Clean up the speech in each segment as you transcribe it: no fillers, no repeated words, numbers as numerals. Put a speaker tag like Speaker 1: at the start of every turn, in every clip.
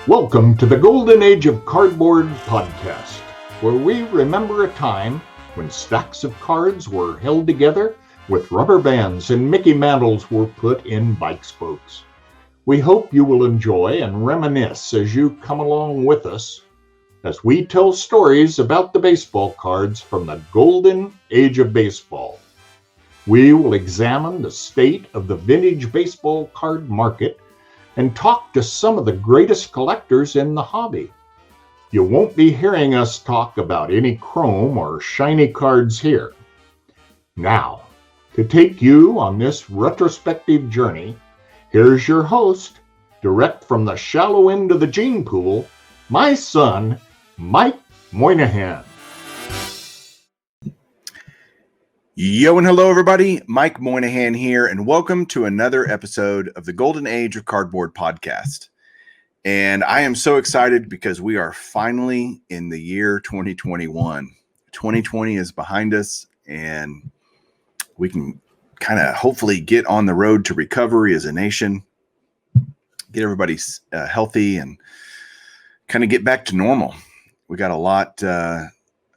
Speaker 1: Welcome to the Golden Age of Cardboard podcast, where we remember a time when stacks of cards were held together with rubber bands and Mickey mantles were put in bike spokes. We hope you will enjoy and reminisce as you come along with us as we tell stories about the baseball cards from the Golden Age of Baseball. We will examine the state of the vintage baseball card market and talk to some of the greatest collectors in the hobby. You won't be hearing us talk about any chrome or shiny cards here. Now, to take you on this retrospective journey, here's your host, direct from the shallow end of the gene pool, my son, Mike Moynihan.
Speaker 2: Yo and hello everybody, Mike Moynihan here, and welcome to another episode of the Golden Age of Cardboard podcast. And I am so excited because we are finally in the year 2021. 2020 is behind us, and we can kind of hopefully get on the road to recovery as a nation, get everybody healthy, and kind of get back to normal. We got a lot. I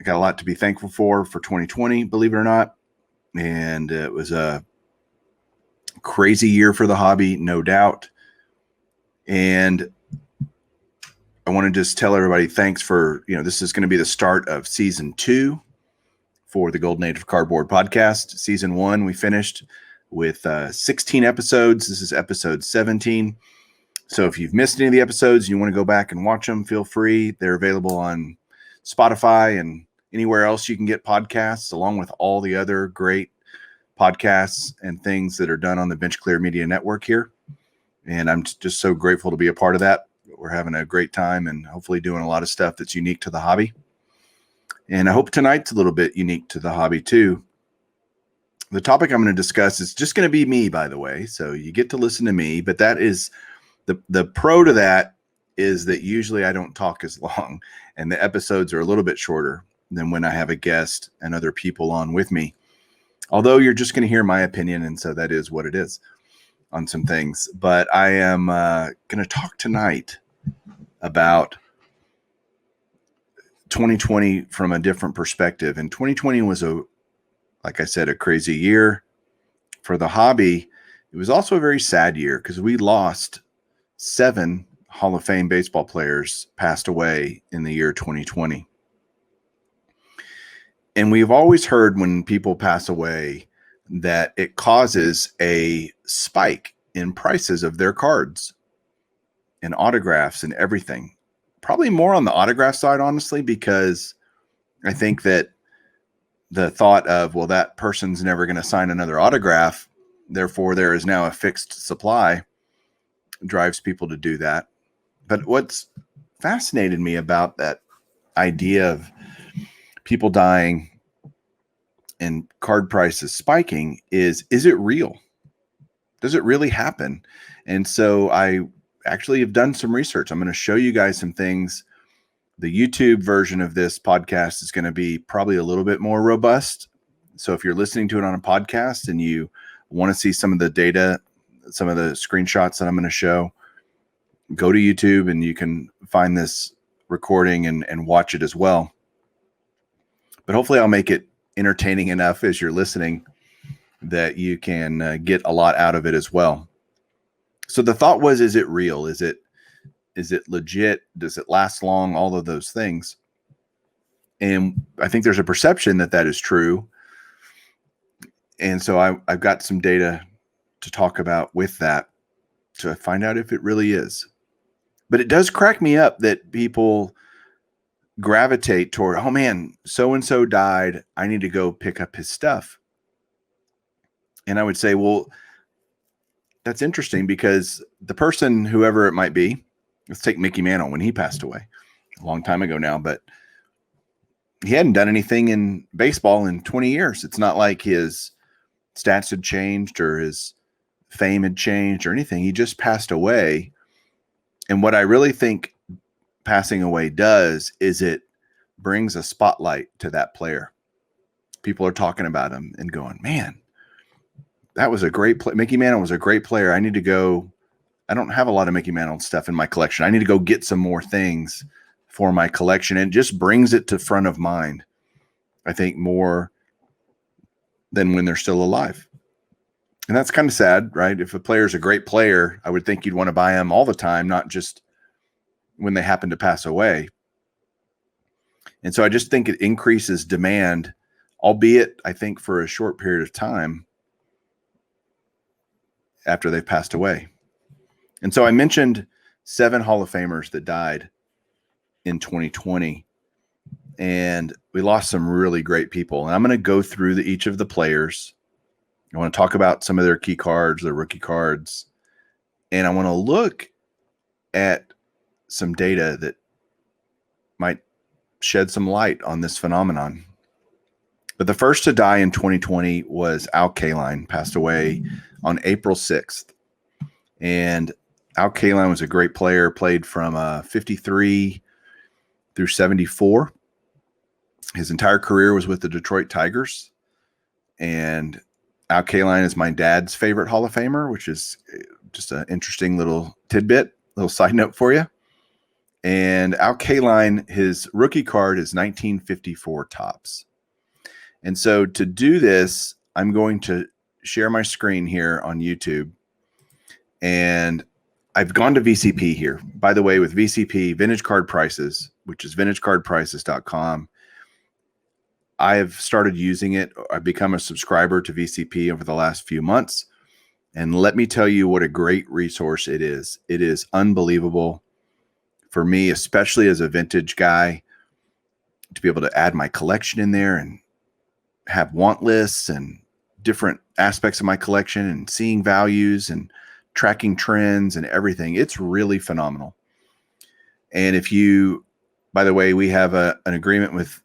Speaker 2: got a lot to be thankful for 2020, believe it or not. And it was a crazy year for the hobby, no doubt. And I want to just tell everybody thanks for, this is going to be the start of season 2 for the Golden Age of Cardboard podcast. Season 1, we finished with 16 episodes. This is episode 17. So if you've missed any of the episodes and you want to go back and watch them, feel free. They're available on Spotify and anywhere else you can get podcasts, along with all the other great podcasts and things that are done on the Bench Clear Media Network here. And I'm just so grateful to be a part of that. We're having a great time and hopefully doing a lot of stuff that's unique to the hobby. And I hope tonight's a little bit unique to the hobby too. The topic I'm going to discuss is just going to be me, by the way. So you get to listen to me, but that is the pro to that is that usually I don't talk as long and the episodes are a little bit shorter than when I have a guest and other people on with me. Although you're just going to hear my opinion, and so that is what it is on some things. But I am going to talk tonight about 2020 from a different perspective. And 2020 was, like I said, a crazy year for the hobby. It was also a very sad year because we lost 7 Hall of Fame baseball players passed away in the year 2020. And we've always heard when people pass away that it causes a spike in prices of their cards and autographs and everything. Probably more on the autograph side, honestly, because I think that the thought of, well, that person's never going to sign another autograph, therefore there is now a fixed supply, drives people to do that. But what's fascinated me about that idea of people dying and card prices spiking is it real? Does it really happen? And so I actually have done some research. I'm going to show you guys some things. The YouTube version of this podcast is going to be probably a little bit more robust. So if you're listening to it on a podcast and you want to see some of the data, some of the screenshots that I'm going to show, go to YouTube and you can find this recording and watch it as well. But hopefully I'll make it entertaining enough as you're listening that you can get a lot out of it as well. So the thought was, is it real? Is it legit? Does it last long? All of those things. And I think there's a perception that is true. And so I've got some data to talk about with that to find out if it really is. But it does crack me up that people gravitate toward, oh man, so-and-so died, I need to go pick up his stuff. And I would say, well, that's interesting because the person, whoever it might be, let's take Mickey Mantle when he passed away a long time ago now, but he hadn't done anything in baseball in 20 years. It's not like his stats had changed or his fame had changed or anything. He just passed away. And what I really think passing away does is it brings a spotlight to that player. People are talking about him and going, man, that was a great play. Mickey Mantle was a great player. I need to go I don't have a lot of Mickey Mantle stuff in my collection. I need to go get some more things for my collection. And it just brings it to front of mind, I think, more than when they're still alive. And that's kind of sad, right? If a player is a great player, I would think you'd want to buy them all the time, not just when they happen to pass away. And so I just think it increases demand, albeit I think for a short period of time after they've passed away. And so I mentioned 7 Hall of Famers that died in 2020, and we lost some really great people. And I'm going to go through each of the players. I want to talk about some of their key cards, their rookie cards, and I want to look at some data that might shed some light on this phenomenon. But the first to die in 2020 was Al Kaline, passed away on April 6th. And Al Kaline was a great player, played from 53 through 74. His entire career was with the Detroit Tigers. And Al Kaline is my dad's favorite Hall of Famer, which is just an interesting little tidbit, little side note for you. And Al Kaline, his rookie card is 1954 Topps. And so to do this, I'm going to share my screen here on YouTube. And I've gone to VCP here. By the way, with VCP, Vintage Card Prices, which is vintagecardprices.com, I've started using it. I've become a subscriber to VCP over the last few months. And let me tell you what a great resource it is. It is unbelievable for me, especially as a vintage guy, to be able to add my collection in there and have want lists and different aspects of my collection and seeing values and tracking trends and everything. It's really phenomenal. And if you, by the way, we have an agreement with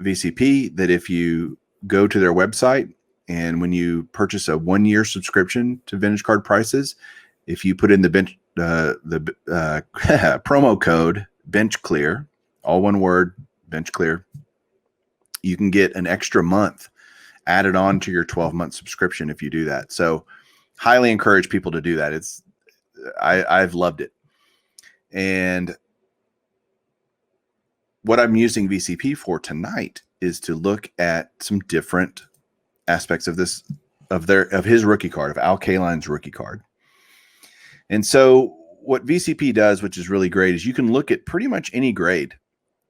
Speaker 2: VCP that if you go to their website and when you purchase a 1-year subscription to Vintage Card Prices, if you put in the promo code BenchClear, all one word, BenchClear, you can get an extra month added on to your 12-month subscription if you do that. So highly encourage people to do that. I've loved it. And what I'm using VCP for tonight is to look at some different aspects of this, of his rookie card, of Al Kaline's rookie card. And so what VCP does, which is really great, is you can look at pretty much any grade.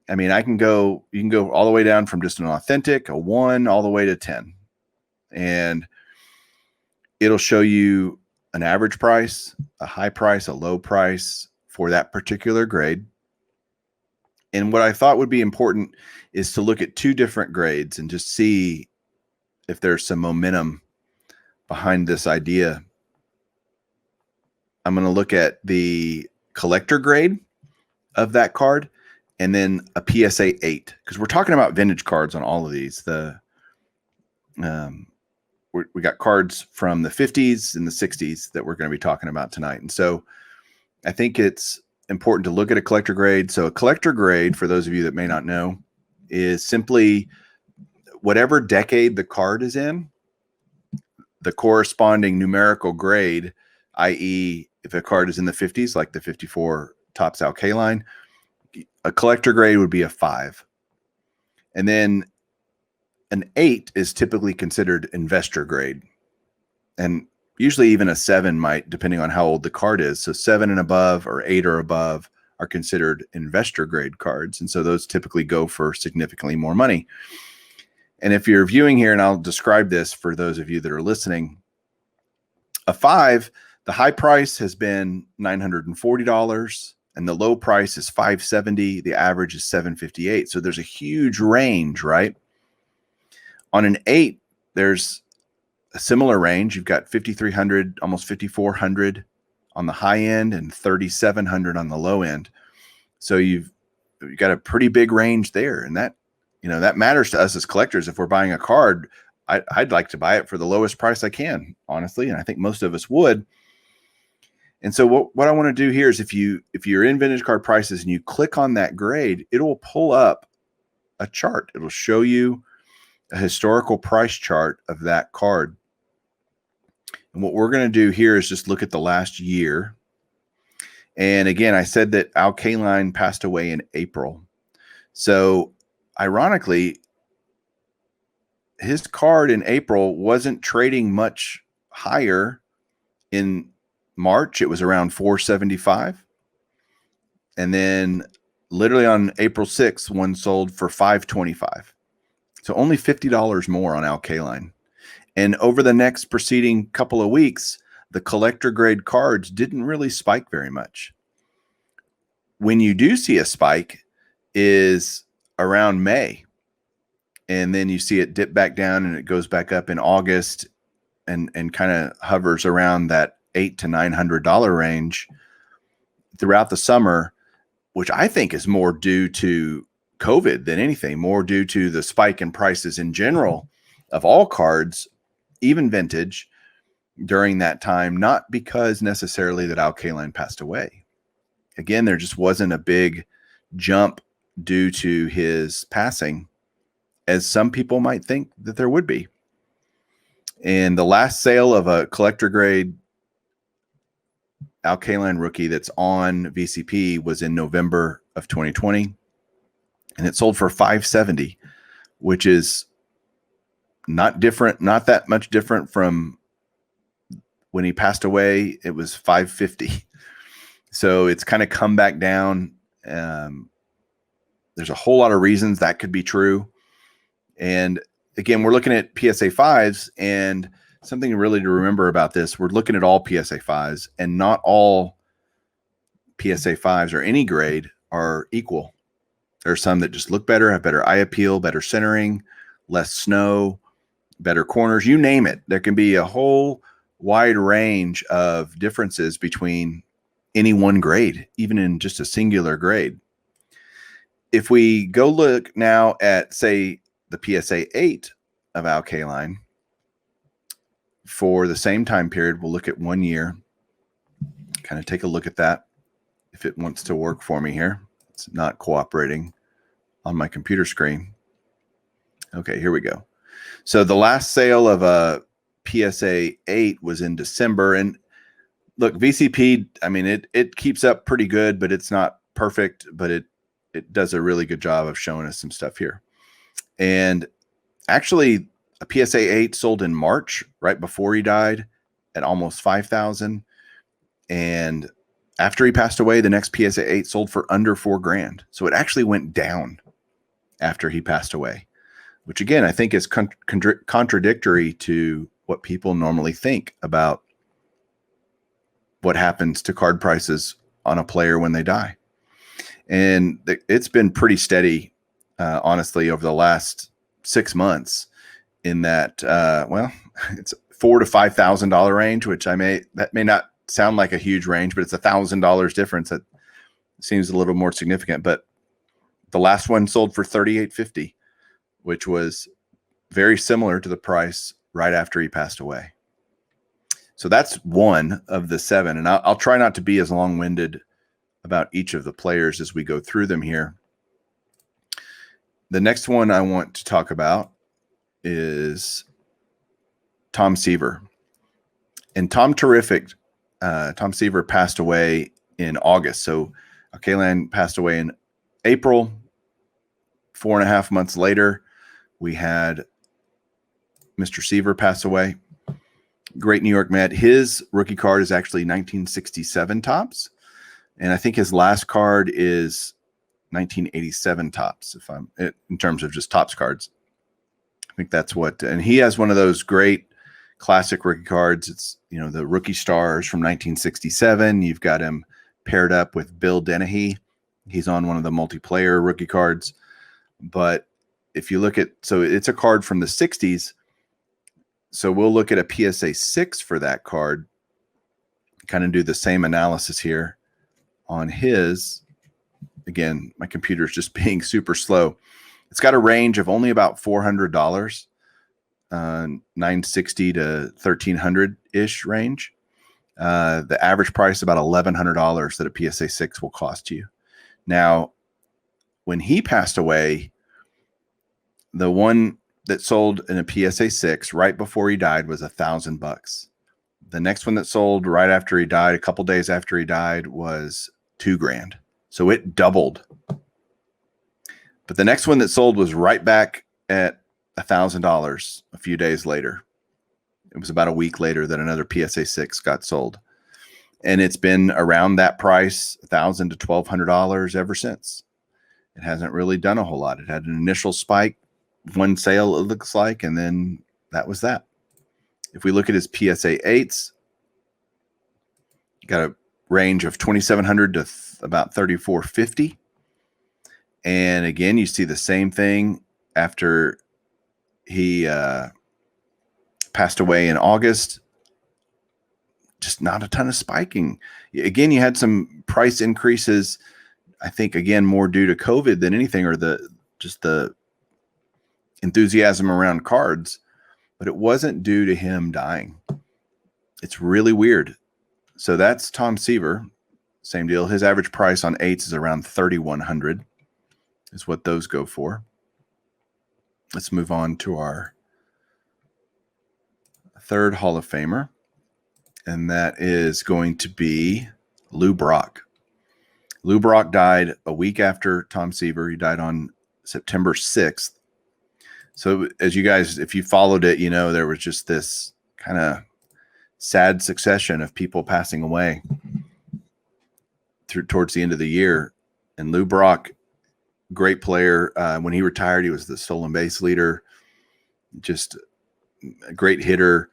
Speaker 2: I mean, you can go all the way down from just an authentic, a 1, all the way to 10. And it'll show you an average price, a high price, a low price for that particular grade. And what I thought would be important is to look at 2 different grades and just see if there's some momentum behind this idea. I'm going to look at the collector grade of that card and then a PSA 8, because we're talking about vintage cards on all of these. We got cards from the 50s and the 60s that we're going to be talking about tonight. And so I think it's important to look at a collector grade. So a collector grade, for those of you that may not know, is simply whatever decade the card is in, the corresponding numerical grade, i.e. if a card is in the 50s, like the 54 Topps Al Kaline, a collector grade would be a 5. And then an 8 is typically considered investor grade. And usually even a 7 might, depending on how old the card is. So 7 and above or 8 or above are considered investor grade cards. And so those typically go for significantly more money. And if you're viewing here, and I'll describe this for those of you that are listening, a 5, the high price has been $940 and the low price is $570. The average is $758. So there's a huge range, right? On an 8, there's a similar range. You've got 5,300, almost 5,400 on the high end and 3,700 on the low end. So you've got a pretty big range there. And that, that matters to us as collectors. If we're buying a card, I'd like to buy it for the lowest price I can, honestly. And I think most of us would. And so what I want to do here is if you're in Vintage Card Prices and you click on that grade, it will pull up a chart. It'll show you a historical price chart of that card. And what we're going to do here is just look at the last year. And again, I said that Kaline passed away in April. So ironically, his card in April wasn't trading much higher. In March, it was around 475. And then literally on April 6th, one sold for 525. So only $50 more on Kaline. And over the next preceding couple of weeks, the collector grade cards didn't really spike very much. When you do see a spike is around May. And then you see it dip back down and it goes back up in August and kind of hovers around that $800 to $900 range throughout the summer, which I think is more due to COVID than anything, more due to the spike in prices in general of all cards, even vintage, during that time, not because necessarily that Kaline passed away. Again, there just wasn't a big jump due to his passing, as some people might think that there would be. And the last sale of a collector grade Kaline rookie that's on VCP was in November of 2020, and it sold for $570, which is not that much different from when he passed away. It was $550. So it's kind of come back down. There's a whole lot of reasons that could be true. And again, we're looking at PSA 5s, and something really to remember about this, we're looking at all PSA 5s, and not all PSA 5s or any grade are equal. There are some that just look better, have better eye appeal, better centering, less snow, better corners, you name it. There can be a whole wide range of differences between any one grade, even in just a singular grade. If we go look now at, say, the PSA 8 of Kaline for the same time period, we'll look at 1 year, kind of take a look at that. If it wants to work for me here, it's not cooperating on my computer screen. Okay, here we go. So the last sale of a PSA 8 was in December. And look, VCP, I mean, it keeps up pretty good, but it's not perfect, but it does a really good job of showing us some stuff here. And actually, a PSA 8 sold in March, right before he died, at almost 5,000. And after he passed away, the next PSA 8 sold for under $4,000. So it actually went down after he passed away, which again, I think is contradictory to what people normally think about what happens to card prices on a player when they die. And it's been pretty steady, honestly, over the last 6 months in that, it's $4,000 to $5,000 range, which that may not sound like a huge range, but it's $1,000 difference. That seems a little more significant. But the last one sold for $3,850, which was very similar to the price right after he passed away. So that's one of the 7. And I'll try not to be as long-winded about each of the players as we go through them here. The next one I want to talk about is Tom Seaver. And Tom Seaver passed away in August. So Kaline passed away in April. 4.5 months later, we had Mr. Seaver pass away. Great New York Met. His rookie card is actually 1967 Topps. And I think his last card is 1987 Topps, in terms of just Topps cards. I think that's what, and he has one of those great classic rookie cards. It's, the rookie stars from 1967. You've got him paired up with Bill Dennehy. He's on one of the multiplayer rookie cards. But if you look at, so it's a card from the 60s. So we'll look at a PSA 6 for that card, kind of do the same analysis here on his. Again, my computer is just being super slow. It's got a range of only about $400, $960 to $1,300-ish range. The average price about $1,100 that a PSA 6 will cost you. Now, when he passed away, the one that sold in a PSA 6 right before he died was $1,000. The next one that sold right after he died, a couple days after he died, was $2,000. So it doubled. But the next one that sold was right back at $1,000 a few days later. It was about a week later that another PSA 6 got sold. And it's been around that price, $1,000 to $1,200 ever since. It hasn't really done a whole lot. It had an initial spike, one sale, it looks like, and then that was that. If we look at his PSA 8s, got a range of $2,700 to about $3,450. And again, you see the same thing after he passed away in August. Just not a ton of spiking. Again, you had some price increases, I think, again, more due to COVID than anything, or just the enthusiasm around cards, but it wasn't due to him dying. It's really weird. So that's Tom Seaver. Same deal. His average price on 8s is around $3,100 is what those go for. Let's move on to our third Hall of Famer, and that is going to be Lou Brock. Lou Brock died a week after Tom Seaver. He died on September 6th. So as you guys, if you followed it, you know there was just this kind of sad succession of people passing away towards the end of the year. And Lou Brock, great player. When he retired, he was the stolen base leader, just a great hitter.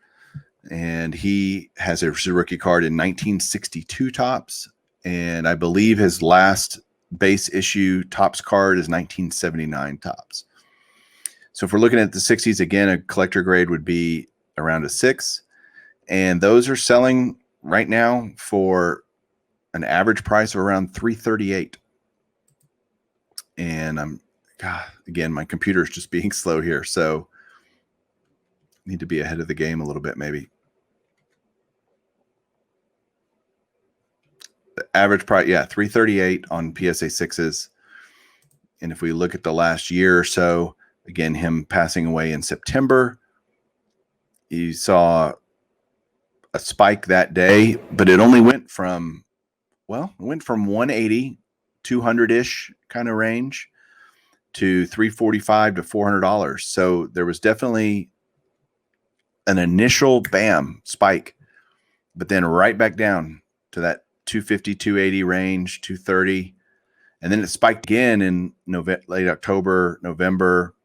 Speaker 2: And he has a rookie card in 1962 Topps. And I believe his last base issue Topps card is 1979 Topps. So if we're looking at the 60s, again, a collector grade would be around a 6. And those are selling right now for an average price of around $338. And again, my computer is just being slow here, so need to be ahead of the game a little bit, maybe. The average price, yeah, $338 on PSA 6s. And if we look at the last year or so, again, him passing away in September, you saw a spike that day, but it only went from, well, it went from 180, 200-ish kind of range to $345 to $400. So there was definitely an initial bam spike, but then right back down to that 250, 280 range, 230. And then it spiked again in late October, November.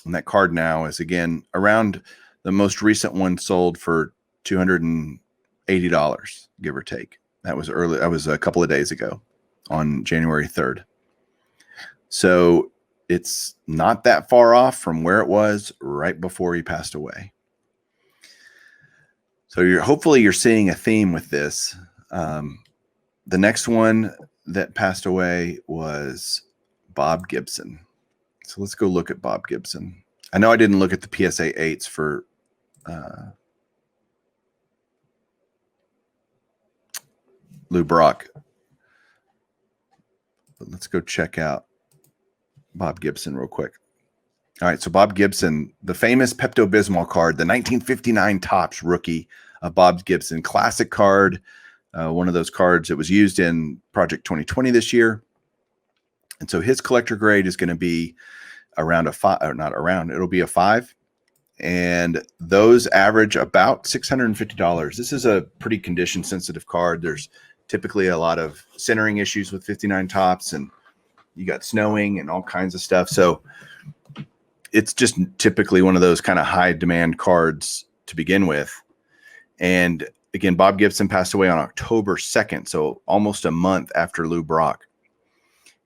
Speaker 2: And that card now is again around, the most recent one sold for $280, give or take. That was early. That was a couple of days ago on January 3rd. So it's not that far off from where it was right before he passed away. So hopefully you're seeing a theme with this. The next one that passed away was Bob Gibson. So let's go look at Bob Gibson. I know I didn't look at the PSA 8s for Lou Brock, but let's go check out Bob Gibson real quick. All right, so Bob Gibson, the famous Pepto-Bismol card, the 1959 Topps rookie of Bob Gibson, classic card, one of those cards that was used in Project 2020 this year. And so his collector grade is going to be around a 5, or not around, it'll be a 5. And those average about $650. This is a pretty condition sensitive card. There's typically a lot of centering issues with 59 Topps, and you got snowing and all kinds of stuff. So it's just typically one of those kind of high demand cards to begin with. And again, Bob Gibson passed away on October 2nd, so almost a month after Lou Brock.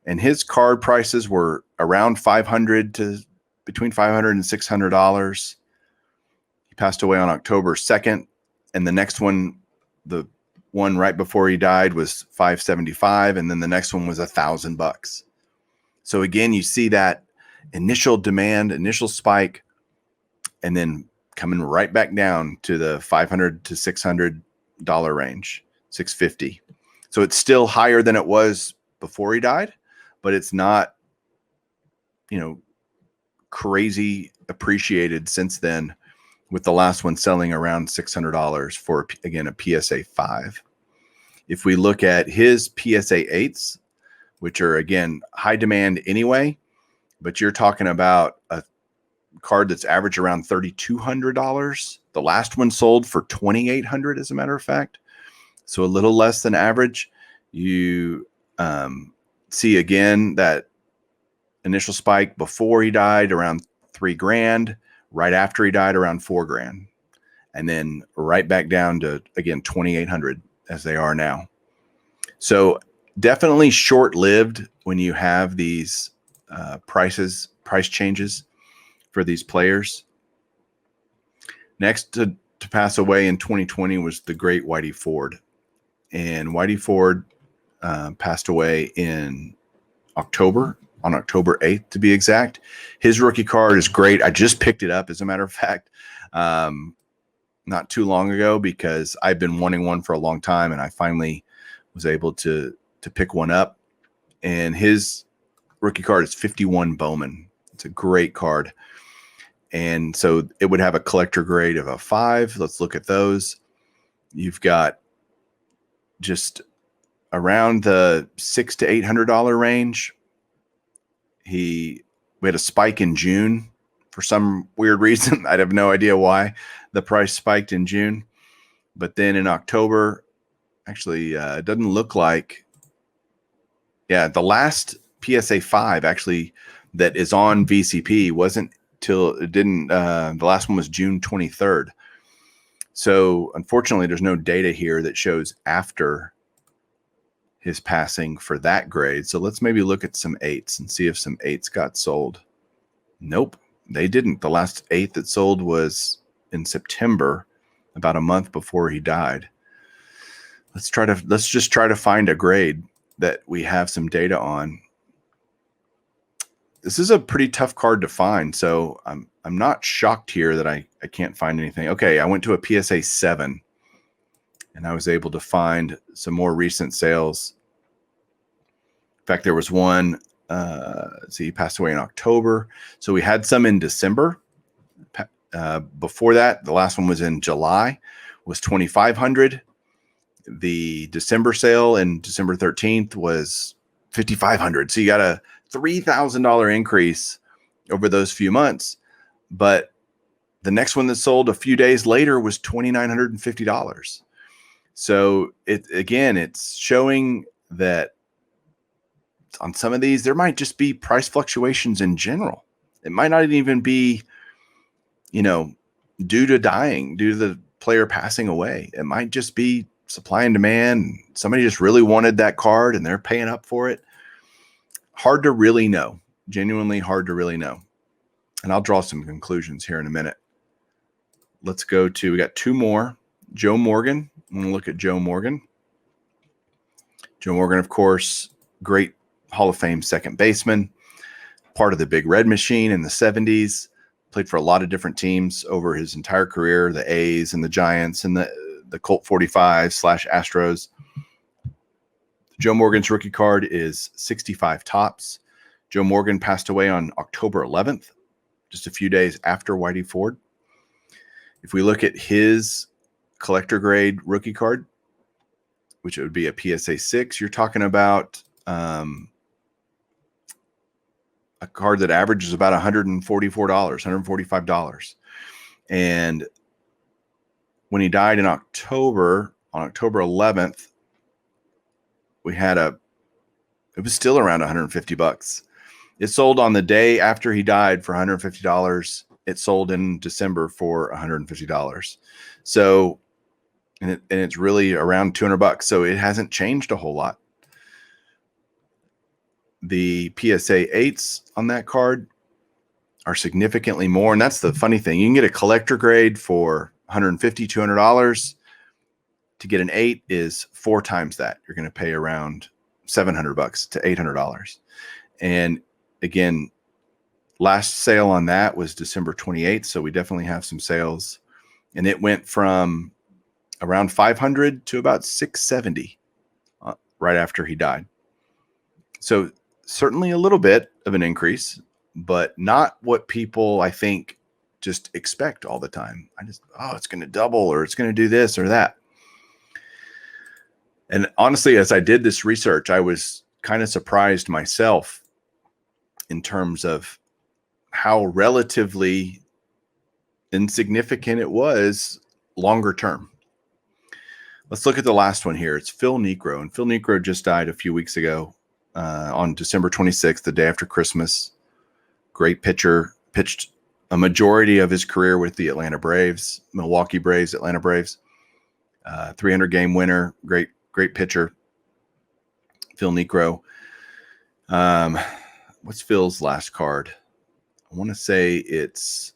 Speaker 2: And his card prices were around $500 to between $500 and $600. He passed away on October 2nd, and the next one, the one right before he died, was $575, and then the next one was $1,000. So again, you see that initial demand, initial spike, and then coming right back down to the $500 to $600 range, $650. So it's still higher than it was before he died, but it's not, crazy appreciated since then. with the last one selling around $600 for, again, a PSA 5. If we look at his PSA 8s, which are, again, high demand anyway, but you're talking about a card that's average around $3,200. The last one sold for $2,800, as a matter of fact. So a little less than average. You see again that initial spike before he died around $3,000, right after he died around $4,000, and then right back down to, again, $2,800 as they are now. So definitely short-lived when you have these price changes for these players. Next to pass away in 2020 was the great Whitey Ford. And Whitey Ford passed away in October, on October 8th to be exact. His rookie card is great. I just picked it up, as a matter of fact, not too long ago, because I've been wanting one for a long time, and I finally was able to pick one up. And his rookie card is 51 Bowman. It's a great card. And so it would have a collector grade of a 5. Let's look at those. You've got just around the $600 to $800 range. We had a spike in June for some weird reason. I have no idea why the price spiked in June. But then in October, actually, it doesn't look like. Yeah, the last PSA 5 actually that is on VCP wasn't till it didn't. The last one was June 23rd. So unfortunately, there's no data here that shows after his passing for that grade. So let's maybe look at some 8s and see if some 8s got sold. Nope, they didn't. The last 8 that sold was in September, about a month before he died. Let's just try to find a grade that we have some data on. This is a pretty tough card to find, so I'm not shocked here that I can't find anything. Okay, I went to a PSA 7, and I was able to find some more recent sales. In fact, there was one, he passed away in October. So we had some in December. Before that, the last one was in July, was $2,500. The December sale in December 13th was $5,500. So you got a $3,000 increase over those few months. But the next one that sold a few days later was $2,950. So it's showing that on some of these, there might just be price fluctuations in general. It might not even be, due to the player passing away. It might just be supply and demand. Somebody just really wanted that card and they're paying up for it. Hard to really know. Genuinely hard to really know. And I'll draw some conclusions here in a minute. Let's go to, we got 2 more. Joe Morgan. I'm going to look at Joe Morgan. Joe Morgan, of course, great Hall of Fame second baseman, part of the Big Red Machine in the 70s, played for a lot of different teams over his entire career, the A's and the Giants and the Colt 45/Astros. Joe Morgan's rookie card is 65 Topps. Joe Morgan passed away on October 11th, just a few days after Whitey Ford. If we look at his collector grade rookie card, which it would be a PSA 6, you're talking about a card that averages about $144, $145. And when he died in October, on October 11th, it was still around $150. It sold on the day after he died for $150. It sold in December for $150. So, and it's really around $200. So it hasn't changed a whole lot. The PSA 8s on that card are significantly more. And that's the funny thing. You can get a collector grade for $150, $200. To get an 8 is 4 times that. You're going to pay around $700 to $800. And again, last sale on that was December 28th. So we definitely have some sales. And it went from around $500 to about $670 right after he died. So certainly a little bit of an increase, but not what people, I think, just expect all the time. It's going to double or it's going to do this or that. And honestly, as I did this research, I was kind of surprised myself in terms of how relatively insignificant it was longer term. Let's look at the last one here. It's Phil Niekro. And Phil Niekro just died a few weeks ago on December 26th, the day after Christmas. Great pitcher, pitched a majority of his career with the Atlanta Braves, Milwaukee Braves, Atlanta Braves. 300-game winner, great pitcher, Phil Niekro. What's Phil's last card? I want to say it's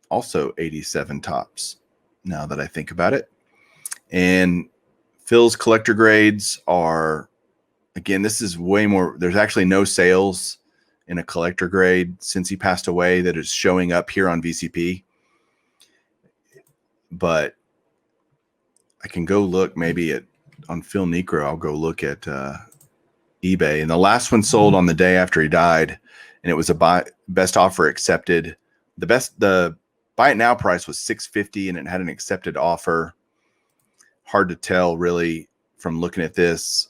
Speaker 2: also 87 tops, now that I think about it. And Phil's collector grades are, again, this is way more. There's actually no sales in a collector grade since he passed away that is showing up here on VCP. But I can go look maybe on Phil Niekro. I'll go look at eBay. And the last one sold on the day after he died, and it was a best offer accepted. The buy it now price was $650, and it had an accepted offer. Hard to tell really from looking at this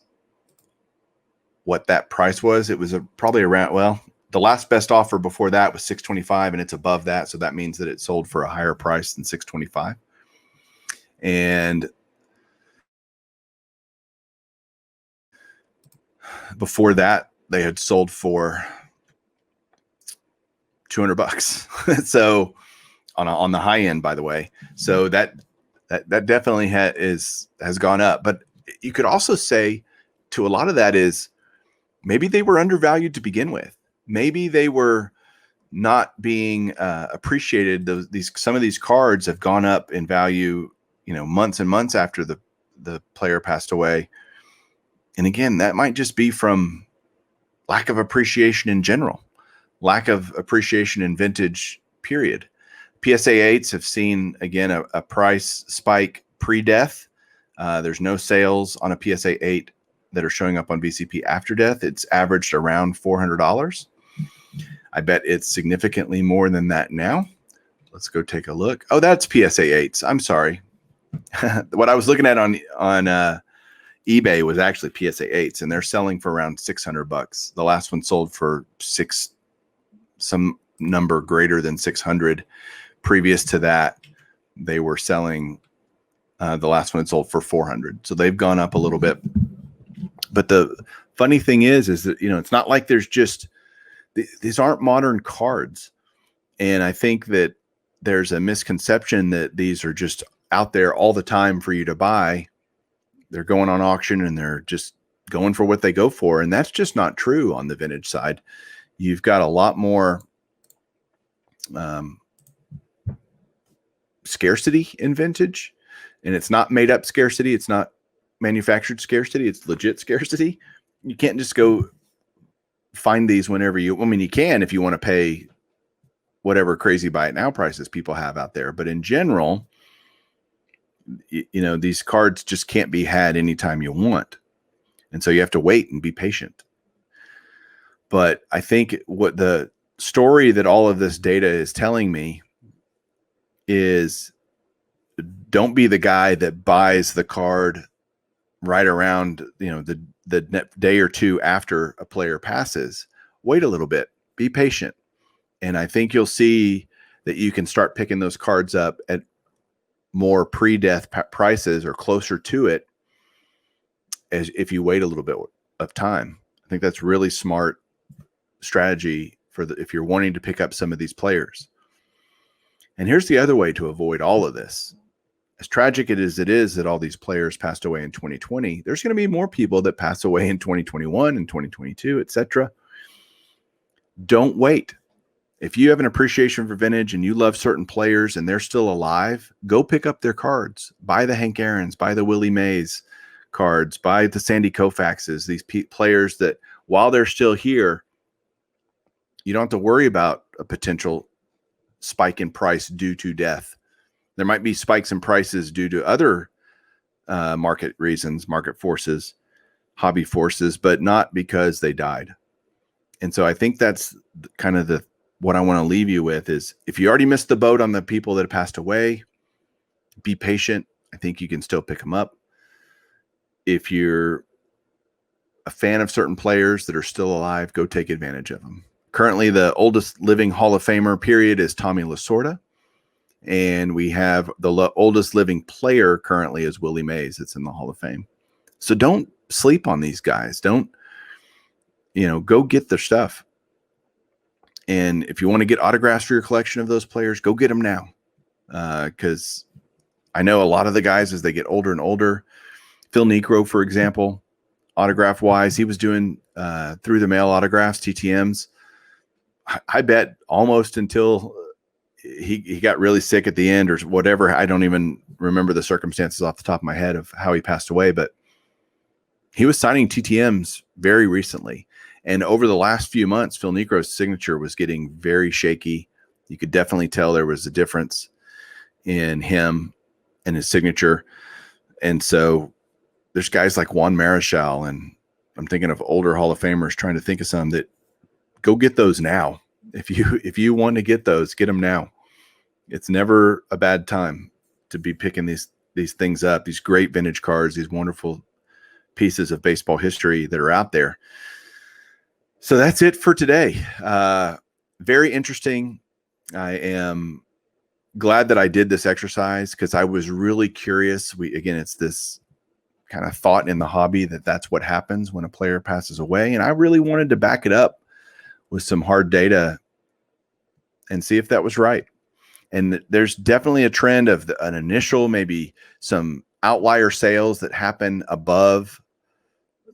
Speaker 2: what that price was. It was probably around, well, the last best offer before that was $625, and it's above that. So that means that it sold for a higher price than $625. And before that, they had sold for $200. So on the high end, by the way. So that definitely has gone up. But you could also say to a lot of that is maybe they were undervalued to begin with. Maybe they were not being appreciated. Some of these cards have gone up in value, months and months after the player passed away. And again, that might just be from lack of appreciation in general, lack of appreciation in vintage, period. PSA 8s have seen, again, a price spike pre-death. There's no sales on a PSA 8 that are showing up on VCP after death. It's averaged around $400. I bet it's significantly more than that now. Let's go take a look. Oh, that's PSA 8s. I'm sorry. What I was looking at on eBay was actually PSA 8s, and they're selling for around $600. The last one sold for some number greater than 600. Previous to that, they were selling, the last one sold for 400. So they've gone up a little bit. But the funny thing is that, it's not like there's just, these aren't modern cards. And I think that there's a misconception that these are just out there all the time for you to buy. They're going on auction and they're just going for what they go for. And that's just not true on the vintage side. You've got a lot more scarcity in vintage, and it's not made up scarcity. It's not manufactured scarcity. It's legit scarcity. You can't just go find these whenever you can if you want to pay whatever crazy buy it now prices people have out there. But in general, these cards just can't be had anytime you want. And so you have to wait and be patient. But I think what the story that all of this data is telling me is, don't be the guy that buys the card right around, the day or two after a player passes. Wait a little bit, be patient. And I think you'll see that you can start picking those cards up at more pre-death prices or closer to it, as if you wait a little bit of time. I think that's really smart strategy if you're wanting to pick up some of these players. And here's the other way to avoid all of this. As tragic it is that all these players passed away in 2020, there's going to be more people that pass away in 2021 and 2022, etc. Don't wait. If you have an appreciation for vintage and you love certain players and they're still alive, go pick up their cards. Buy the Hank Aaron's, buy the Willie Mays cards, buy the Sandy Koufaxes, these players that while they're still here, you don't have to worry about a potential spike in price due to death. There might be spikes in prices due to other market reasons, market forces, hobby forces, but not because they died. And so I think that's kind of what I want to leave you with is, if you already missed the boat on the people that have passed away, be patient. I think you can still pick them up. If you're a fan of certain players that are still alive, go take advantage of them. Currently, the oldest living Hall of Famer period is Tommy Lasorda. And we have the oldest living player currently is Willie Mays. That's in the Hall of Fame. So don't sleep on these guys. Don't, go get their stuff. And if you want to get autographs for your collection of those players, go get them now. Because I know a lot of the guys, as they get older and older, Phil Niekro, for example, autograph wise, he was doing through the mail autographs, TTMs. I bet almost until he got really sick at the end or whatever. I don't even remember the circumstances off the top of my head of how he passed away, but he was signing TTMs very recently. And over the last few months, Phil Niekro's signature was getting very shaky. You could definitely tell there was a difference in him and his signature. And so there's guys like Juan Marichal, and I'm thinking of older Hall of Famers, trying to think of some that go get those now. If you want to get those, get them now. It's never a bad time to be picking these things up, these great vintage cards, these wonderful pieces of baseball history that are out there. So that's it for today. Very interesting. I am glad that I did this exercise because I was really curious. It's this kind of thought in the hobby that that's what happens when a player passes away. And I really wanted to back it up with some hard data and see if that was right. And there's definitely a trend of an initial, maybe some outlier sales that happen above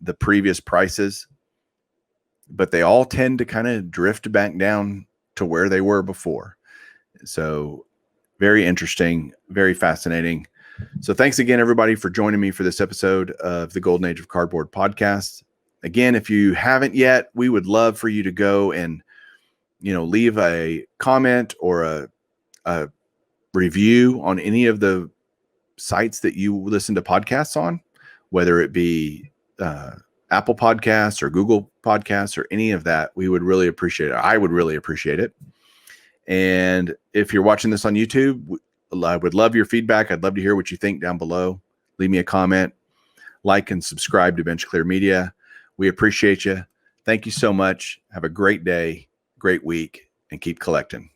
Speaker 2: the previous prices, but they all tend to kind of drift back down to where they were before. So very interesting, very fascinating. So thanks again, everybody, for joining me for this episode of the Golden Age of Cardboard podcast. Again, if you haven't yet, we would love for you to go and, leave a comment or a review on any of the sites that you listen to podcasts on, whether it be Apple Podcasts or Google Podcasts or any of that. We would really appreciate it. I would really appreciate it. And if you're watching this on YouTube, I would love your feedback. I'd love to hear what you think down below. Leave me a comment, like and subscribe to Bench Clear Media. We appreciate you. Thank you so much. Have a great day, great week, and keep collecting.